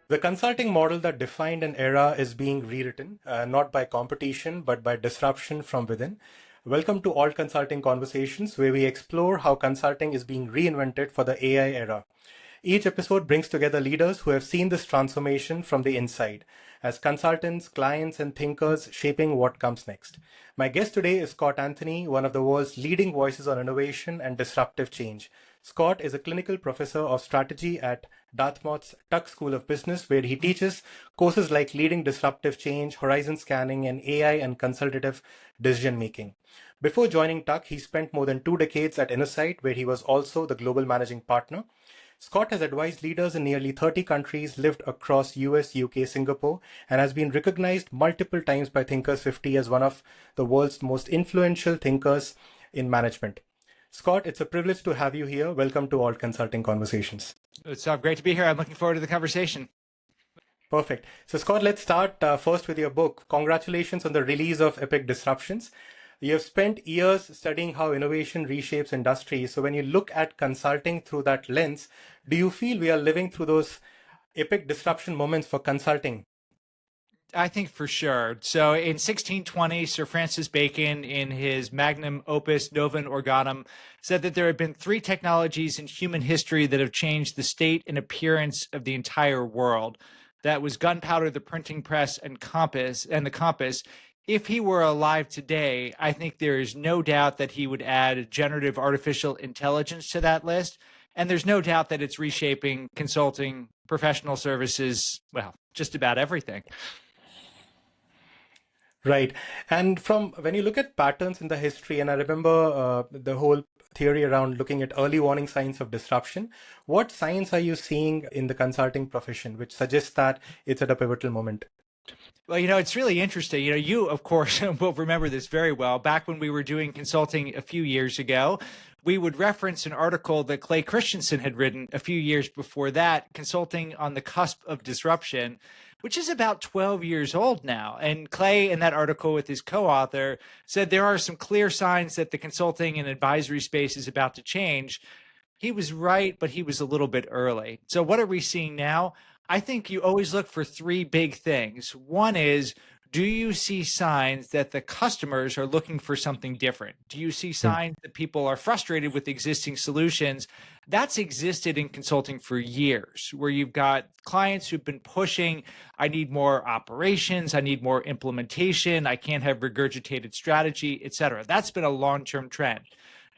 The consulting model that defined an era is being rewritten, not by competition, but by disruption from within. Welcome to All Consulting Conversations, where we explore how consulting is being reinvented for the AI era. Each episode brings together leaders who have seen this transformation from the inside, as consultants, clients, and thinkers shaping what comes next. My guest today is Scott Anthony, one of the world's leading voices on innovation and disruptive change. Scott is a clinical professor of strategy at Dartmouth's Tuck School of Business, where he teaches courses like leading disruptive change, horizon scanning, and AI and consultative decision making. Before joining Tuck, he spent more than 2 decades at Insight, where he was also the global managing partner. Scott has advised leaders in nearly 30 countries, lived across US, UK, Singapore, and has been recognized multiple times by Thinkers 50 as one of the world's most influential thinkers in management. Scott, it's a privilege to have you here. Welcome to All Consulting Conversations. It's great to be here. I'm looking forward to the conversation. Perfect. So, Scott, let's start first with your book. Congratulations on the release of Epic Disruptions. You have spent years studying how innovation reshapes industries. So, when you look at consulting through that lens, do you feel we are living through those epic disruption moments for consulting? I think for sure. So in 1620, Sir Francis Bacon, in his magnum opus Novum Organum, said that there have been three technologies in human history that have changed the state and appearance of the entire world. That was gunpowder, the printing press, and the compass. If he were alive today, I think there is no doubt that he would add generative artificial intelligence to that list. And there's no doubt that it's reshaping consulting, professional services, well, just about everything. Right. And from when you look at patterns in the history, and I remember the whole theory around looking at early warning signs of disruption, what signs are you seeing in the consulting profession which suggests that it's at a pivotal moment? Well, it's really interesting. You, of course, will remember this very well. Back when we were doing consulting a few years ago, we would reference an article that Clay Christensen had written a few years before that, Consulting on the Cusp of Disruption, which is about 12 years old now. And Clay, in that article with his co-author, said there are some clear signs that the consulting and advisory space is about to change. He was right, but he was a little bit early. So what are we seeing now? I think you always look for three big things. One is, do you see signs that the customers are looking for something different? Do you see signs that people are frustrated with existing solutions? That's existed in consulting for years, where you've got clients who've been pushing, I need more operations, I need more implementation, I can't have regurgitated strategy, et cetera. That's been a long-term trend.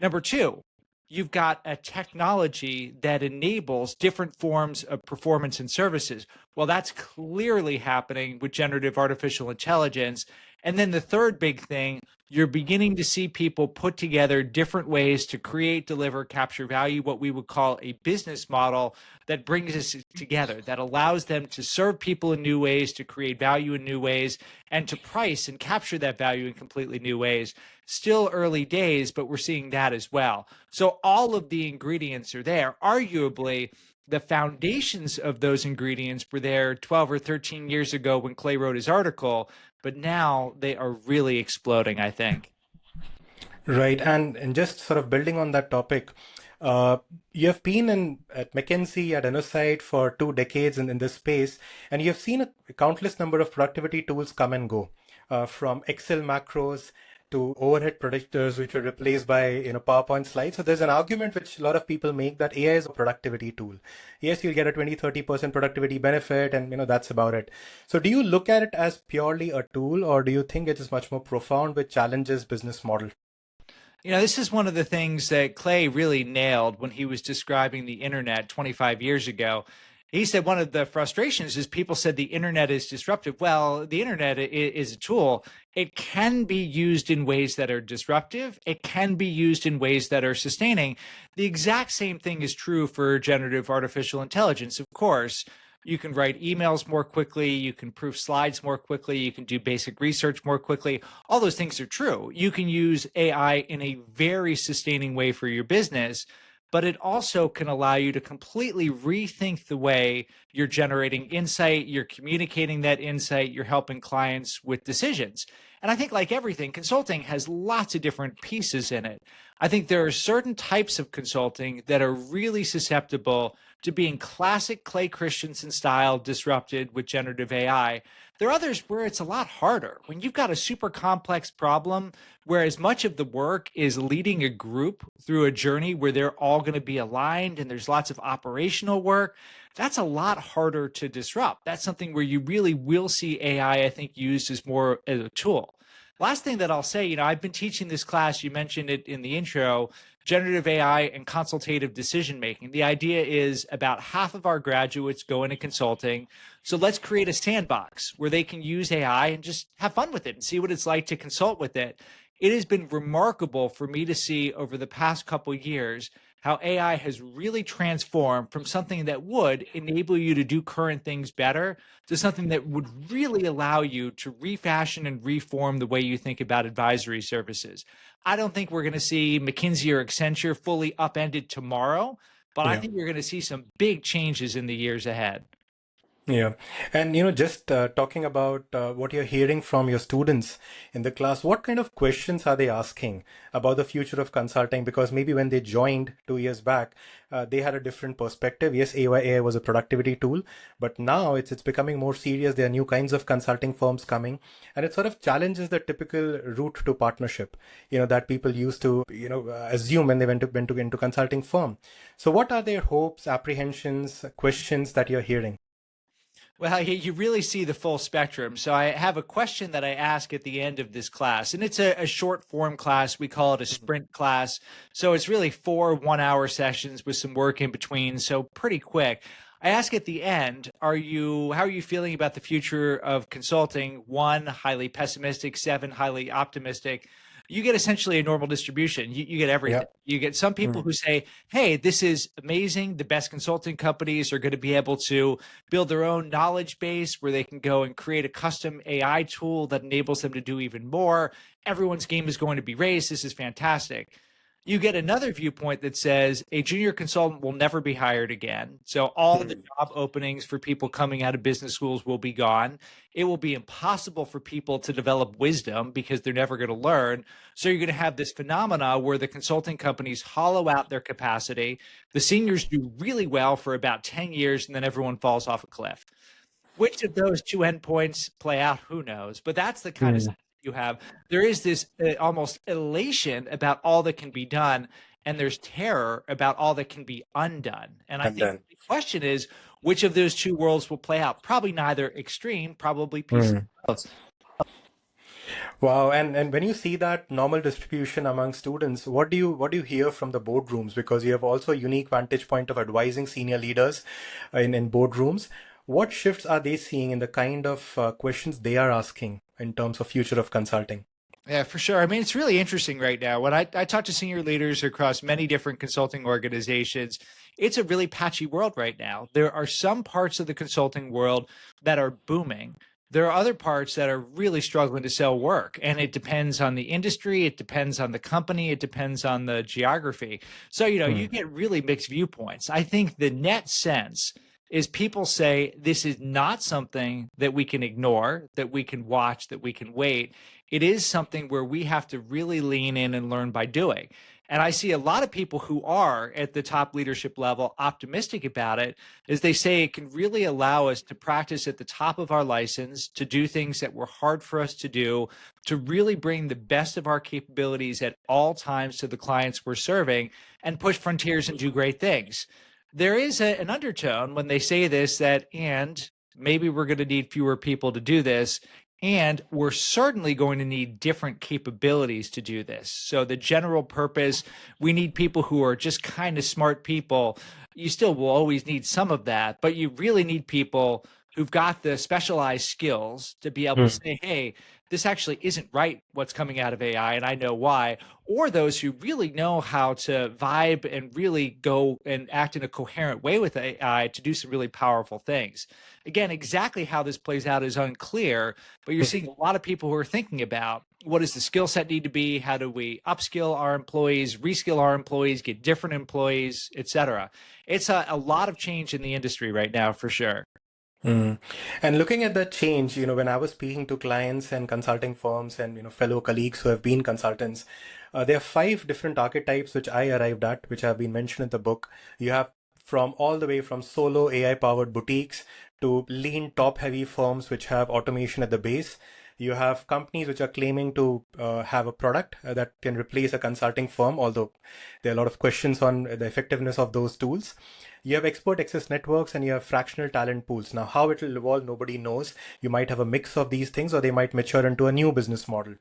Number two, you've got a technology that enables different forms of performance and services. Well, that's clearly happening with generative artificial intelligence. And then the third big thing, you're beginning to see people put together different ways to create, deliver, capture value, what we would call a business model that brings us together, that allows them to serve people in new ways, to create value in new ways, and to price and capture that value in completely new ways. Still early days, but we're seeing that as well. So all of the ingredients are there. Arguably, the foundations of those ingredients were there 12 or 13 years ago when Clay wrote his article, but now they are really exploding, I think. Right. And just sort of building on that topic, you have been at McKinsey, at Insight for 2 decades in this space, and you have seen a countless number of productivity tools come and go, from Excel macros to overhead predictors, which were replaced by PowerPoint slides. So there's an argument which a lot of people make that AI is a productivity tool. Yes, you'll get a 20-30% productivity benefit, and that's about it. So do you look at it as purely a tool, or do you think it is much more profound, which challenges business model? This is one of the things that Clay really nailed when he was describing the internet 25 years ago. He said one of the frustrations is people said the internet is disruptive. Well, the internet is a tool. It can be used in ways that are disruptive. It can be used in ways that are sustaining. The exact same thing is true for generative artificial intelligence, of course. You can write emails more quickly, you can proof slides more quickly, you can do basic research more quickly. All those things are true. You can use AI in a very sustaining way for your business, but it also can allow you to completely rethink the way you're generating insight, you're communicating that insight, you're helping clients with decisions. And I think, like everything, consulting has lots of different pieces in it. I think there are certain types of consulting that are really susceptible to being classic Clay Christensen style disrupted with generative AI. There are others where it's a lot harder. When you've got a super complex problem, where as much of the work is leading a group through a journey where they're all going to be aligned and there's lots of operational work, that's a lot harder to disrupt. That's something where you really will see AI, I think, used as more as a tool. Last thing that I'll say, I've been teaching this class, you mentioned it in the intro, generative AI and consultative decision making. The idea is about half of our graduates go into consulting. So let's create a sandbox where they can use AI and just have fun with it and see what it's like to consult with it. It has been remarkable for me to see over the past couple of years how AI has really transformed from something that would enable you to do current things better to something that would really allow you to refashion and reform the way you think about advisory services. I don't think we're going to see McKinsey or Accenture fully upended tomorrow, but I Yeah. think you're going to see some big changes in the years ahead. Yeah. And, just talking about what you're hearing from your students in the class, what kind of questions are they asking about the future of consulting? Because maybe when they joined 2 years back, they had a different perspective. Yes, AI was a productivity tool, but now it's becoming more serious. There are new kinds of consulting firms coming, and it sort of challenges the typical route to partnership, that people used to, assume when they went into consulting firm. So what are their hopes, apprehensions, questions that you're hearing? Well, you really see the full spectrum. So I have a question that I ask at the end of this class, and it's a short form class. We call it a sprint class. So it's really 4 1-hour sessions with some work in between. So pretty quick. I ask at the end, how are you feeling about the future of consulting? 1, highly pessimistic, 7, highly optimistic. You get essentially a normal distribution. You get everything. Yeah. You get some people who say, hey, this is amazing. The best consulting companies are going to be able to build their own knowledge base where they can go and create a custom AI tool that enables them to do even more. Everyone's game is going to be raised. This is fantastic. You get another viewpoint that says a junior consultant will never be hired again. So all the job openings for people coming out of business schools will be gone. It will be impossible for people to develop wisdom because they're never going to learn. So you're going to have this phenomena where the consulting companies hollow out their capacity. The seniors do really well for about 10 years, and then everyone falls off a cliff. Which of those two endpoints play out, who knows? But that's the kind of stuff you have. There is this almost elation about all that can be done, and there's terror about all that can be undone. And I And think then. the question is, which of those two worlds will play out? Probably neither extreme, probably pieces of both. Wow, and when you see that normal distribution among students, what do you hear from the boardrooms? Because you have also a unique vantage point of advising senior leaders in boardrooms. What shifts are they seeing in the kind of questions they are asking in terms of future of consulting? Yeah, for sure. I mean, it's really interesting right now. When I talk to senior leaders across many different consulting organizations, it's a really patchy world right now. There are some parts of the consulting world that are booming. There are other parts that are really struggling to sell work. And it depends on the industry, it depends on the company, it depends on the geography. So, you get really mixed viewpoints. I think the net sense is people say this is not something that we can ignore, that we can watch, that we can wait. It is something where we have to really lean in and learn by doing. And I see a lot of people who are at the top leadership level optimistic about it, as they say it can really allow us to practice at the top of our license, to do things that were hard for us to do, to really bring the best of our capabilities at all times to the clients we're serving and push frontiers and do great things. There is an undertone when they say this that, and maybe we're going to need fewer people to do this. And we're certainly going to need different capabilities to do this. So the general purpose, we need people who are just kind of smart people. You still will always need some of that, but you really need people who've got the specialized skills to be able to Mm. say, hey, this actually isn't right what's coming out of AI, and I know why. Or those who really know how to vibe and really go and act in a coherent way with AI to do some really powerful things. Again, exactly how this plays out is unclear, but you're seeing a lot of people who are thinking about what does the skill set need to be? How do we upskill our employees, reskill our employees, get different employees, et cetera? It's a lot of change in the industry right now, for sure. Mm. And looking at that change, when I was speaking to clients and consulting firms and, fellow colleagues who have been consultants, there are five different archetypes which I arrived at, which have been mentioned in the book. You have from all the way from solo AI powered boutiques to lean top heavy firms which have automation at the base. You have companies which are claiming to have a product that can replace a consulting firm, although there are a lot of questions on the effectiveness of those tools. You have expert access networks and you have fractional talent pools. Now, how it will evolve, nobody knows. You might have a mix of these things or they might mature into a new business model.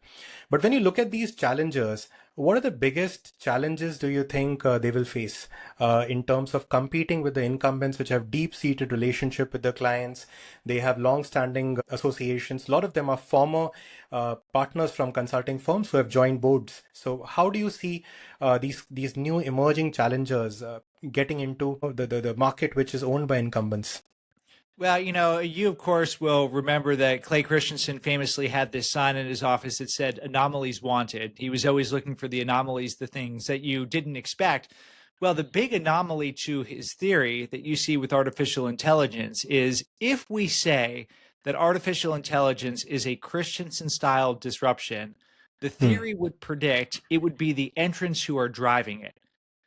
But when you look at these challengers, what are the biggest challenges do you think they will face in terms of competing with the incumbents, which have deep-seated relationship with the clients? They have long-standing associations. A lot of them are former partners from consulting firms who have joined boards. So, how do you see these new emerging challengers getting into the market, which is owned by incumbents? Well, you of course will remember that Clay Christensen famously had this sign in his office that said anomalies wanted. He was always looking for the anomalies, the things that you didn't expect. Well, the big anomaly to his theory that you see with artificial intelligence is if we say that artificial intelligence is a Christensen style disruption, the Hmm. theory would predict it would be the entrants who are driving it.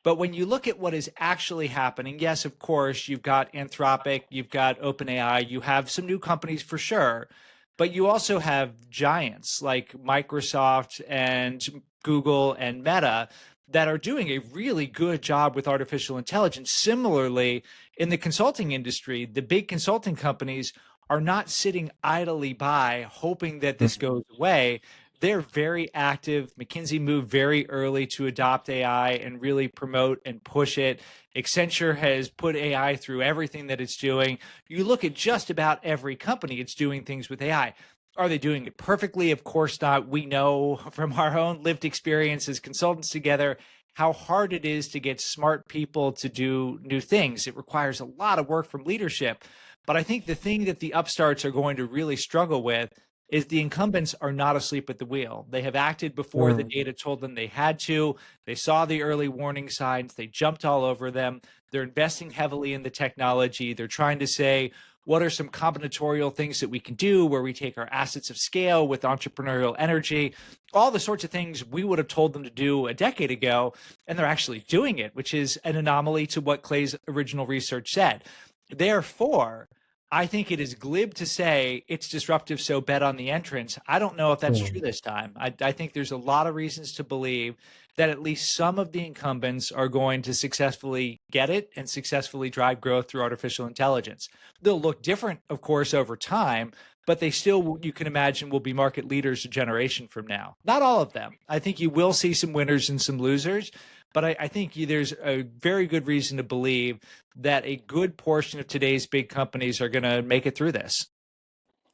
But when you look at what is actually happening, yes, of course, you've got Anthropic, you've got OpenAI, you have some new companies for sure, but you also have giants like Microsoft and Google and Meta that are doing a really good job with artificial intelligence. Similarly, in the consulting industry, the big consulting companies are not sitting idly by hoping that this goes away. They're very active. McKinsey moved very early to adopt AI and really promote and push it. Accenture has put AI through everything that it's doing. You look at just about every company, it's doing things with AI. Are they doing it perfectly? Of course not. We know from our own lived experience as consultants together how hard it is to get smart people to do new things. It requires a lot of work from leadership. But I think the thing that the upstarts are going to really struggle with is the incumbents are not asleep at the wheel. They have acted before the Hmm. data told them they had to. They saw the early warning signs. They jumped all over them. They're investing heavily in the technology. They're trying to say, what are some combinatorial things that we can do where we take our assets of scale with entrepreneurial energy, all the sorts of things we would have told them to do a decade ago, and they're actually doing it, which is an anomaly to what Clay's original research said. Therefore, I think it is glib to say it's disruptive, so bet on the entrance. I don't know if that's true Hmm. this time. I think there's a lot of reasons to believe that at least some of the incumbents are going to successfully get it and successfully drive growth through artificial intelligence. They'll look different, of course, over time, but they still, you can imagine, will be market leaders a generation from now. Not all of them. I think you will see some winners and some losers, but I think there's a very good reason to believe that a good portion of today's big companies are going to make it through this.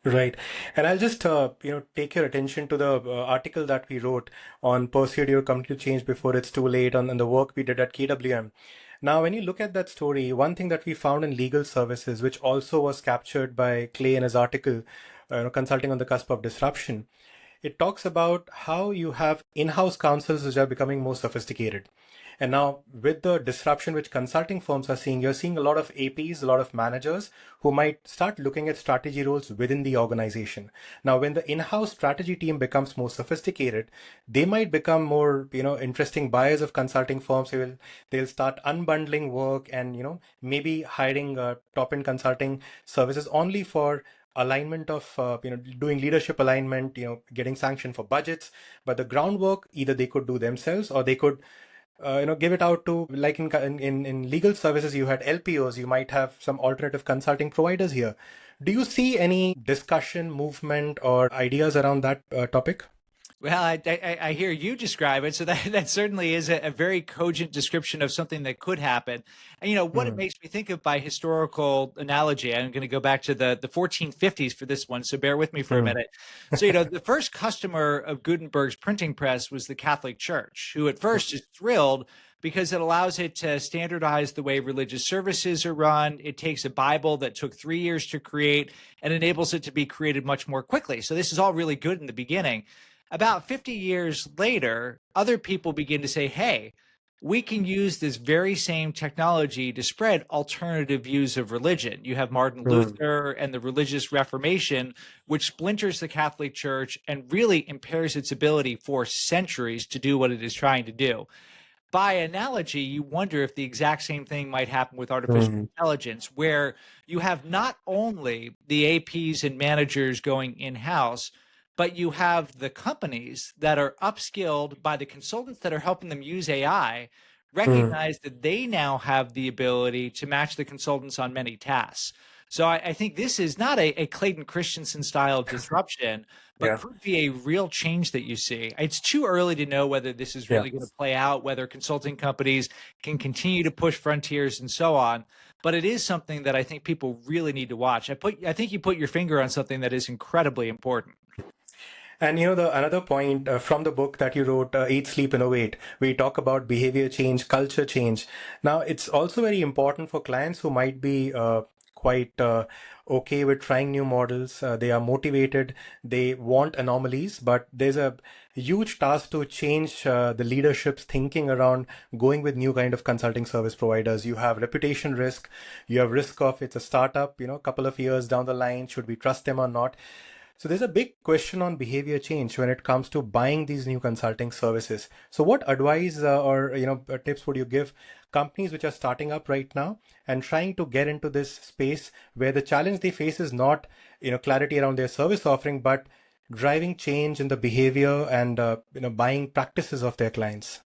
Right. And I'll just, take your attention to the article that we wrote on Persuade Your Company to Change Before It's Too Late on the work we did at KWM. Now, when you look at that story, one thing that we found in legal services, which also was captured by Clay in his article, Consulting on the Cusp of Disruption, it talks about how you have in-house counsels which are becoming more sophisticated. And now, with the disruption which consulting firms are seeing, you're seeing a lot of APs, a lot of managers who might start looking at strategy roles within the organization. Now, when the in-house strategy team becomes more sophisticated, they might become more, interesting buyers of consulting firms. They'll start unbundling work and, maybe hiring top-end consulting services only for alignment of doing leadership alignment, getting sanctioned for budgets. But the groundwork either they could do themselves or they could give it out to, like in legal services you had LPOs, you might have some alternative consulting providers here. Do you see any discussion movement or ideas around that topic? Well, I hear you describe it, so that certainly is a very cogent description of something that could happen. And what it Hmm. makes me think of by historical analogy. I'm going to go back to the 1450s for this one, so bear with me for a Hmm. minute. So the first customer of Gutenberg's printing press was the Catholic Church, who at first is thrilled because it allows it to standardize the way religious services are run. It takes a Bible that took 3 years to create and enables it to be created much more quickly. So this is all really good in the beginning. About 50 years later, other people begin to say, hey, we can use this very same technology to spread alternative views of religion. You have Martin Mm, Luther and the Religious Reformation, which splinters the Catholic Church and really impairs its ability for centuries to do what it is trying to do. By analogy, you wonder if the exact same thing might happen with artificial mm, intelligence, where you have not only the APs and managers going in house, but you have the companies that are upskilled by the consultants that are helping them use AI mm. recognize that they now have the ability to match the consultants on many tasks. So I think this is not a Clayton Christensen style disruption, but Yeah, could be a real change that you see. It's too early to know whether this is yeah. really going to play out, whether consulting companies can continue to push frontiers and so on. But it is something that I think people really need to watch. I think you put your finger on something that is incredibly important. And the another point from the book that you wrote, Eat, Sleep, Innovate, we talk about behavior change, culture change. Now, it's also very important for clients who might be quite okay with trying new models. They are motivated, they want anomalies, but there's a huge task to change the leadership's thinking around going with new kind of consulting service providers. You have reputation risk, you have risk of it's a startup, a couple of years down the line, should we trust them or not? So there's a big question on behavior change when it comes to buying these new consulting services. So what advice or tips would you give companies which are starting up right now and trying to get into this space where the challenge they face is not clarity around their service offering, but driving change in the behavior and buying practices of their clients?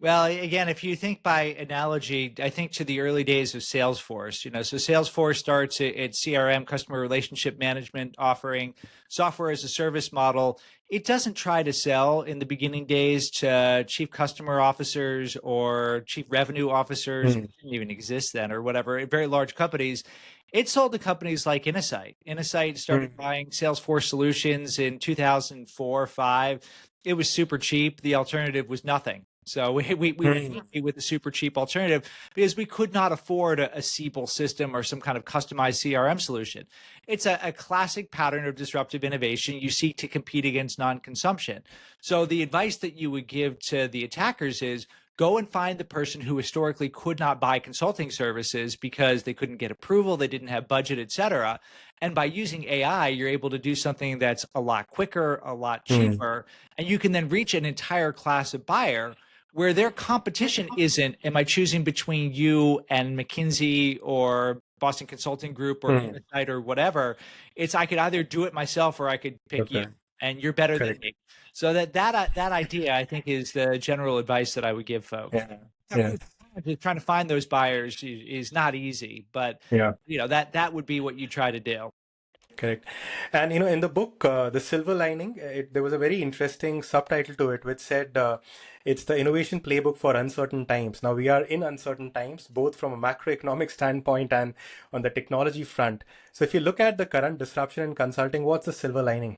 Well, again, if you think by analogy, I think to the early days of Salesforce, so Salesforce starts its CRM, customer relationship management, offering software as a service model. It doesn't try to sell in the beginning days to chief customer officers or chief revenue officers, Mm, which didn't even exist then, or whatever, very large companies. It sold to companies like Innosight. Innosight started mm, buying Salesforce solutions in 2004, 5. It was super cheap. The alternative was nothing. So we were mm, happy with the super cheap alternative because we could not afford a Siebel system or some kind of customized CRM solution. It's a classic pattern of disruptive innovation. You seek to compete against non-consumption. So the advice that you would give to the attackers is go and find the person who historically could not buy consulting services because they couldn't get approval, they didn't have budget, et cetera. And by using AI, you're able to do something that's a lot quicker, a lot mm, cheaper, and you can then reach an entire class of buyer where their competition isn't, am I choosing between you and McKinsey or Boston Consulting Group or mm. Insight or whatever? It's I could either do it myself or I could pick you, Okay, and you're better than correct. me. So that idea, I think, is the general advice that I would give folks. Yeah, Now, yeah, trying to find those buyers is not easy, but yeah. that would be what you try to do. Correct. And in the book, The Silver Lining, there was a very interesting subtitle to it which said it's the innovation playbook for uncertain times. Now, we are in uncertain times, both from a macroeconomic standpoint and on the technology front. So, if you look at the current disruption in consulting, what's the silver lining?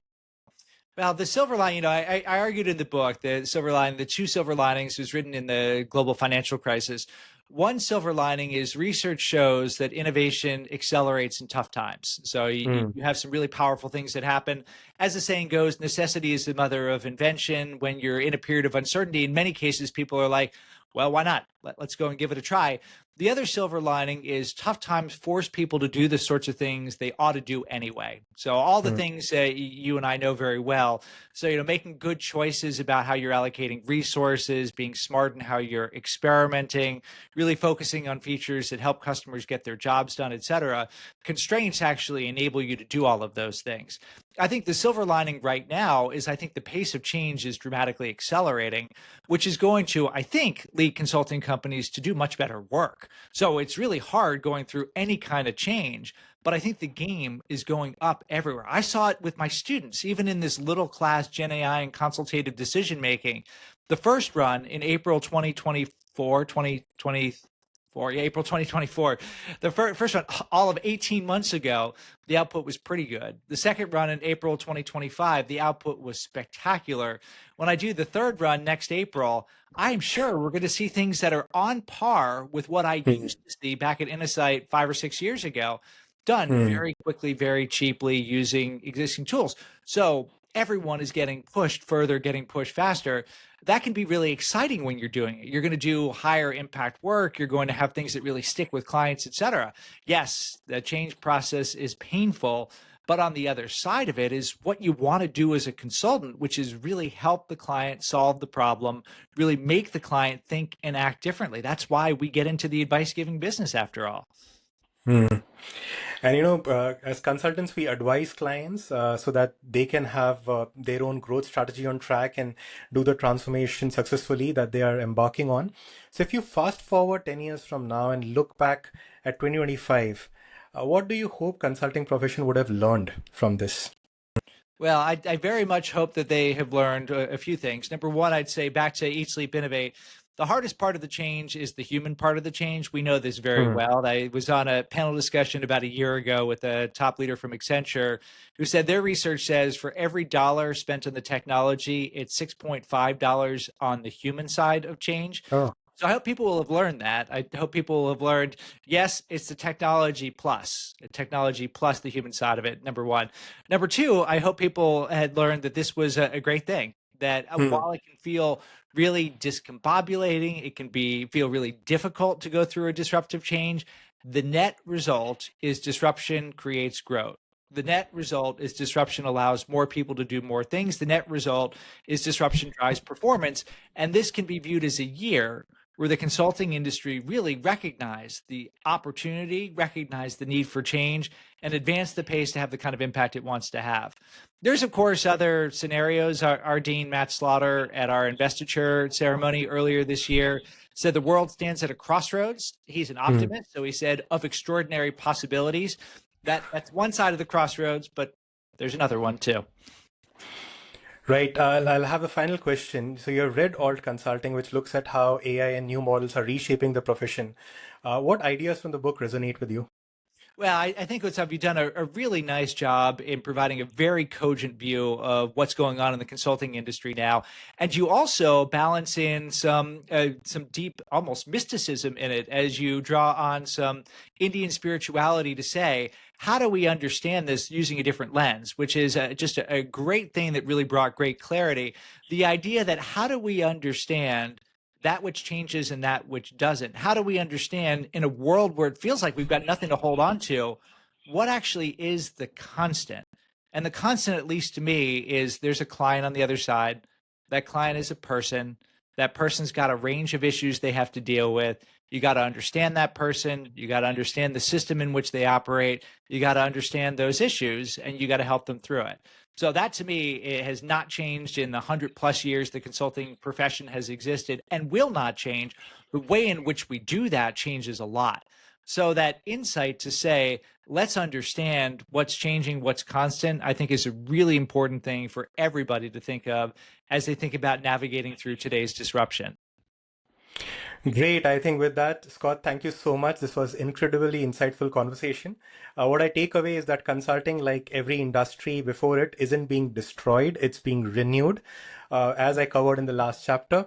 Well, the silver lining, I argued in the book the silver lining, the two silver linings was written in the global financial crisis. One silver lining is research shows that innovation accelerates in tough times. So Mm, you have some really powerful things that happen. As the saying goes, necessity is the mother of invention. When you're in a period of uncertainty, in many cases, people are like, well, why not? Let's go and give it a try. The other silver lining is tough times force people to do the sorts of things they ought to do anyway. So all the mm, things you and I know very well. So, making good choices about how you're allocating resources, being smart in how you're experimenting, really focusing on features that help customers get their jobs done, et cetera. Constraints actually enable you to do all of those things. I think the silver lining right now is I think the pace of change is dramatically accelerating, which is going to, I think, lead consulting companies to do much better work. So it's really hard going through any kind of change, but I think the game is going up everywhere. I saw it with my students, even in this little class, Gen AI and consultative decision making. The first run in April 2024, 2024, yeah, April 2024. The first run, all of 18 months ago, the output was pretty good. The second run in April 2025, the output was spectacular. When I do the third run next April, I'm sure we're going to see things that are on par with what I mm, used to see back at Innosight 5 or 6 years ago, done mm, very quickly, very cheaply using existing tools. So everyone is getting pushed further, getting pushed faster, that can be really exciting when you're doing it. You're going to do higher impact work. You're going to have things that really stick with clients, et cetera. Yes, the change process is painful, but on the other side of it is what you want to do as a consultant, which is really help the client solve the problem, really make the client think and act differently. That's why we get into the advice giving business after all. Hmm. And as consultants, we advise clients so that they can have their own growth strategy on track and do the transformation successfully that they are embarking on. So if you fast forward 10 years from now and look back at 2025, what do you hope consulting profession would have learned from this? Well, I very much hope that they have learned a few things. Number one, I'd say back to Eat, Sleep, Innovate. The hardest part of the change is the human part of the change. We know this very Hmm. well. I was on a panel discussion about a year ago with a top leader from Accenture who said their research says for every dollar spent on the technology, it's $6.5 on the human side of change. Oh. So I hope people will have learned that. I hope people will have learned, yes, it's the technology plus the human side of it, number one. Number two, I hope people had learned that this was a great thing, that Hmm. while it can feel really discombobulating, it can feel really difficult to go through a disruptive change, the net result is disruption creates growth. The net result is disruption allows more people to do more things. The net result is disruption drives performance. And this can be viewed as a year where the consulting industry really recognized the opportunity, recognized the need for change, and advanced the pace to have the kind of impact it wants to have. There's, of course, other scenarios. Our dean, Matt Slaughter, at our investiture ceremony earlier this year, said the world stands at a crossroads. He's an Hmm. optimist, so he said of extraordinary possibilities. That's one side of the crossroads, but there's another one too. Right. I'll have the final question. So you've read Alt Consulting, which looks at how AI and new models are reshaping the profession. What ideas from the book resonate with you? Well, I think you've done a really nice job in providing a very cogent view of what's going on in the consulting industry now, and you also balance in some deep, almost mysticism in it as you draw on some Indian spirituality to say, how do we understand this using a different lens, which is just a great thing that really brought great clarity. The idea that how do we understand that which changes and that which doesn't? How do we understand in a world where it feels like we've got nothing to hold on to, what actually is the constant? And the constant, at least to me, is there's a client on the other side. That client is a person. That person's got a range of issues they have to deal with. You got to understand that person. You got to understand the system in which they operate. You got to understand those issues and you got to help them through it. So that to me, it has not changed in the 100+ years the consulting profession has existed and will not change. The way in which we do that changes a lot. So that insight to say, let's understand what's changing, what's constant, I think is a really important thing for everybody to think of as they think about navigating through today's disruption. Great. I think with that, Scott, thank you so much. This was incredibly insightful conversation. What I take away is that consulting, like every industry before it, isn't being destroyed, it's being renewed, as I covered in the last chapter.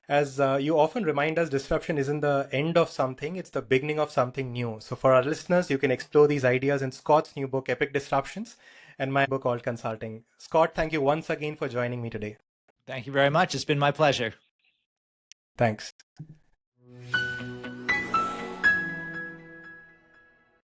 As you often remind us, disruption isn't the end of something, it's the beginning of something new. So, for our listeners, you can explore these ideas in Scott's new book, Epic Disruptions, and my book, Alt Consulting. Scott, thank you once again for joining me today. Thank you very much. It's been my pleasure. Thanks.